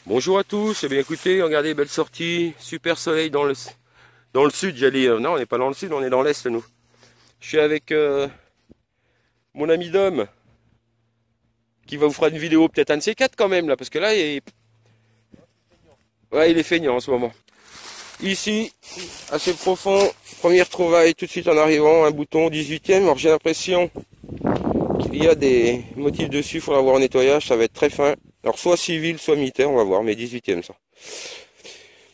Bonjour à tous, eh bien écoutez, regardez, belle sortie, super soleil dans le sud, j'allais dire. Non, on n'est pas dans le sud, on est dans l'est nous. Je suis avec mon ami Dom, qui va vous faire une vidéo peut-être un de ces quatre quand même là, parce que là, ouais, il est feignant en ce moment. Ici, assez profond, première trouvaille tout de suite en arrivant, un bouton 18e, alors j'ai l'impression qu'il y a des motifs dessus, il faudra voir au nettoyage, ça va être très fin. Alors soit civil, soit militaire, on va voir, mais 18e ça.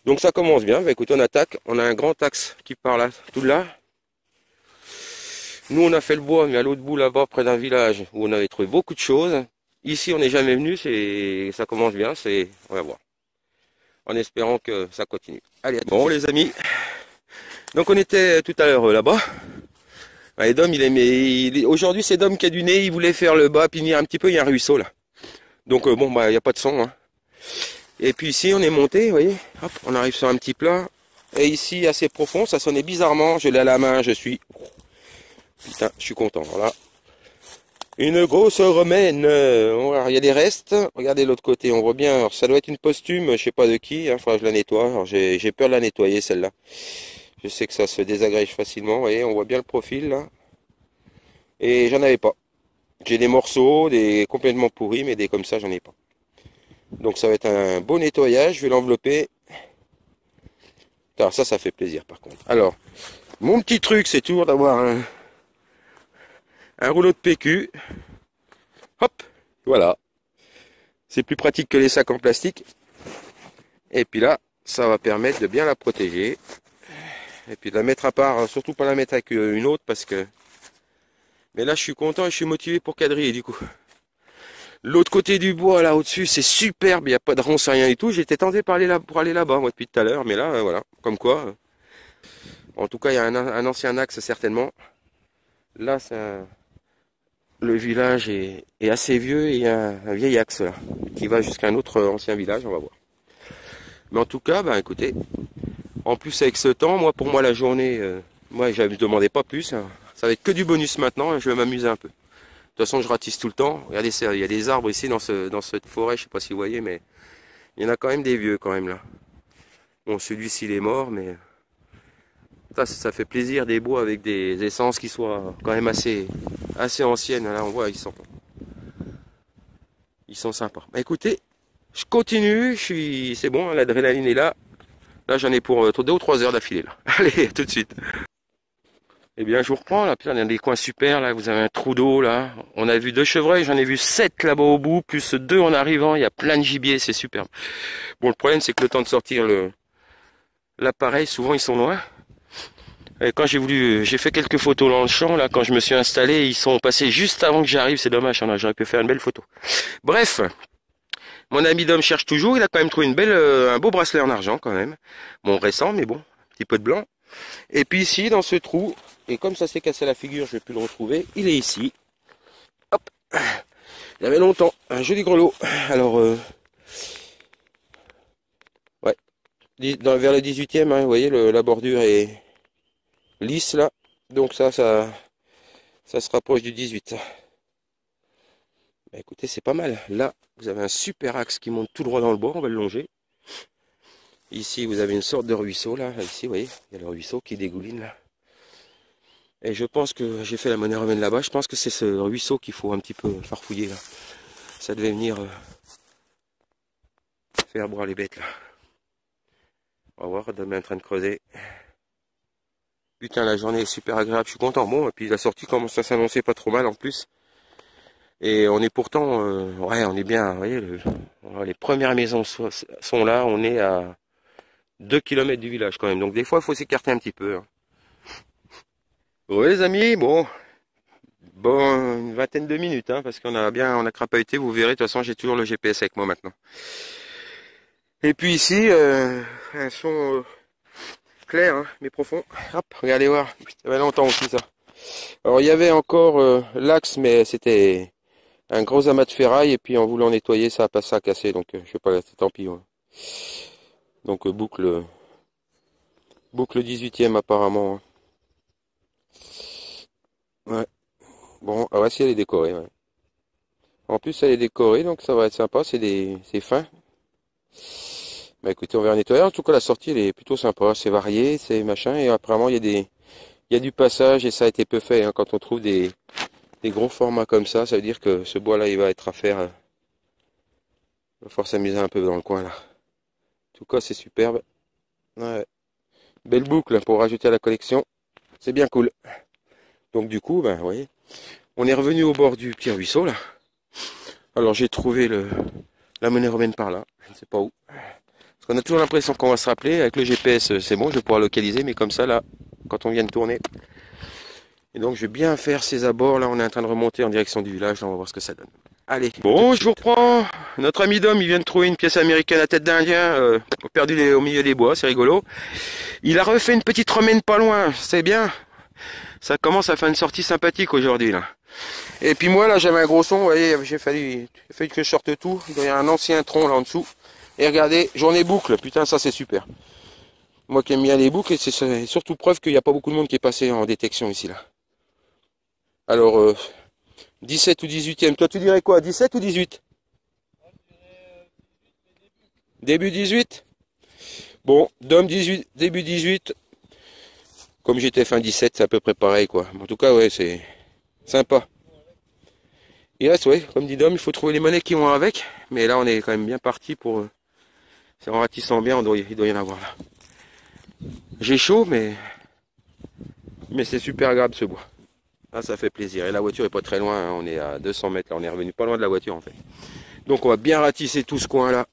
Donc ça commence bien, bah, écoutez, on attaque, on a un grand axe qui part là, tout là. Nous on a fait le bois, mais à l'autre bout là-bas, près d'un village, où on avait trouvé beaucoup de choses. Ici on n'est jamais venu, ça commence bien, on va voir. En espérant que ça continue. Allez, bon les amis, donc on était tout à l'heure là-bas. Et Dom, aujourd'hui c'est Dom qui a du nez, il voulait faire le bas, puis venir un petit peu, il y a un ruisseau là. Donc bon, bah il n'y a pas de son. Hein. Et puis ici on est monté, vous voyez, hop, on arrive sur un petit plat. Et ici assez profond, ça sonnait bizarrement, je l'ai à la main, putain, je suis content, voilà. Une grosse romaine, il y a des restes, regardez l'autre côté, on voit bien, alors, ça doit être une posthume, je sais pas de qui, hein, faudra que je la nettoie, alors, j'ai peur de la nettoyer celle-là. Je sais que ça se désagrège facilement, vous voyez, on voit bien le profil là. Et j'en avais pas. J'ai des morceaux, des complètement pourris, mais des comme ça, j'en ai pas. Donc ça va être un beau nettoyage, je vais l'envelopper. Alors ça fait plaisir par contre. Alors, mon petit truc, c'est toujours d'avoir un rouleau de PQ. Hop, voilà. C'est plus pratique que les sacs en plastique. Et puis là, ça va permettre de bien la protéger. Et puis de la mettre à part, surtout pas la mettre avec une autre parce que... Mais là, je suis content et je suis motivé pour quadriller du coup. L'autre côté du bois, là au-dessus, c'est superbe, il n'y a pas de ronce, rien et tout. J'étais tenté pour aller là-bas, moi, depuis tout à l'heure. Mais là, voilà, comme quoi. En tout cas, il y a un ancien axe, certainement. Là, le village est assez vieux et il y a un vieil axe, là, qui va jusqu'à un autre ancien village, on va voir. Mais en tout cas, bah écoutez, en plus avec ce temps, pour moi la journée, moi je ne demandais pas plus, hein. Ça va être que du bonus maintenant, hein, je vais m'amuser un peu. De toute façon je ratisse tout le temps, regardez ça, il y a des arbres ici dans cette forêt, je sais pas si vous voyez, mais il y en a quand même des vieux quand même là. Bon celui-ci il est mort, mais ça fait plaisir des bois avec des essences qui soient quand même assez anciennes, là on voit ils sont sympas. Bah écoutez, je continue, c'est bon, l'adrénaline est là. Là, j'en ai pour 2 ou 3 heures d'affilée, là. Allez, tout de suite. Eh bien, je vous reprends, là. Putain, il y a des coins super, là. Vous avez un trou d'eau, là. On a vu 2 chevreuils, j'en ai vu 7 là-bas au bout, plus 2 en arrivant. Il y a plein de gibier, c'est superbe. Bon, le problème, c'est que le temps de sortir l'appareil, souvent, ils sont loin. Et quand j'ai fait quelques photos dans le champ, là, quand je me suis installé, ils sont passés juste avant que j'arrive. C'est dommage, hein, j'aurais pu faire une belle photo. Bref. Mon ami Dom cherche toujours, il a quand même trouvé un beau bracelet en argent quand même. Bon, récent, mais bon, un petit peu de blanc. Et puis ici, dans ce trou, et comme ça s'est cassé la figure, je vais plus le retrouver, il est ici. Hop, il y avait longtemps, un joli grelot. Alors, ouais, vers le 18e, hein, vous voyez, la bordure est lisse là. Donc ça se rapproche du 18. Bah, écoutez, c'est pas mal. Là, vous avez un super axe qui monte tout droit dans le bois, on va le longer. Ici, vous avez une sorte de ruisseau, là. Ici, vous voyez, il y a le ruisseau qui dégouline, là. Et je pense que j'ai fait la monnaie romaine là-bas. Je pense que c'est ce ruisseau qu'il faut un petit peu farfouiller, là. Ça devait venir faire boire les bêtes, là. On va voir, Dom est en train de creuser. Putain, la journée est super agréable, je suis content. Bon, et puis la sortie commence à s'annoncer pas trop mal, en plus. Et on est pourtant, ouais, on est bien, vous voyez, les premières maisons sont là. On est à 2 kilomètres du village, quand même. Donc, des fois, il faut s'écarter un petit peu, hein. Bon, les amis, bon, une vingtaine de minutes, hein, parce on a crapahuté, vous verrez, de toute façon j'ai toujours le GPS avec moi maintenant. Et puis ici, un son clair, hein, mais profond. Hop, regardez voir, ça fait longtemps aussi ça. Alors il y avait encore l'axe, mais c'était un gros amas de ferraille, et puis en voulant nettoyer, ça a passé à casser, donc je sais pas, tant pis. Ouais. Donc boucle 18e apparemment. Hein. Ouais. Bon, ah ouais, si elle est décorée, ouais. En plus elle est décorée, donc ça va être sympa, c'est fin. Bah écoutez, on verra nettoyer. En tout cas, la sortie, elle est plutôt sympa. C'est varié, c'est machin. Et apparemment, il y a du passage et ça a été peu fait. Hein. Quand on trouve des gros formats comme ça veut dire que ce bois-là, il va être à faire. Il va falloir s'amuser un peu dans le coin là. En tout cas, c'est superbe. Ouais. Belle boucle hein, pour rajouter à la collection. C'est bien cool. Donc du coup, ben, vous voyez, on est revenu au bord du petit ruisseau là. Alors j'ai trouvé la monnaie romaine par là. Je ne sais pas où. Parce qu'on a toujours l'impression qu'on va se rappeler. Avec le GPS, c'est bon, je vais pouvoir localiser. Mais comme ça, là, quand on vient de tourner. Et donc, je vais bien faire ces abords. Là, on est en train de remonter en direction du village. Là, on va voir ce que ça donne. Allez. Bon, je vous reprends. Notre ami Dom, il vient de trouver une pièce américaine à tête d'Indien. Perdue au milieu des bois. C'est rigolo. Il a refait une petite romaine pas loin. C'est bien. Ça commence à faire une sortie sympathique aujourd'hui, là. Et puis moi, là, j'avais un gros son. Vous voyez, j'ai fallu que je sorte tout. Il y a un ancien tronc là en dessous. Et regardez, journée boucle, putain ça c'est super. Moi qui aime bien les boucles, et c'est surtout preuve qu'il n'y a pas beaucoup de monde qui est passé en détection ici là. Alors, 17 ou 18e, toi tu dirais quoi, 17 ou 18? Début 18? Bon, Dom 18, début 18, comme j'étais fin 17, c'est à peu près pareil quoi. En tout cas ouais, c'est sympa. Il reste, ouais, comme dit Dom, il faut trouver les monnaies qui vont avec. Mais là on est quand même bien parti pour... C'est en ratissant bien, il doit y en avoir là. J'ai chaud, mais c'est super agréable ce bois. Ah, ça fait plaisir. Et la voiture est pas très loin, hein. On est à 200 mètres là, on est revenu pas loin de la voiture en fait. Donc on va bien ratisser tout ce coin là.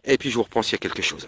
Et puis je vous reprends s'il y a quelque chose.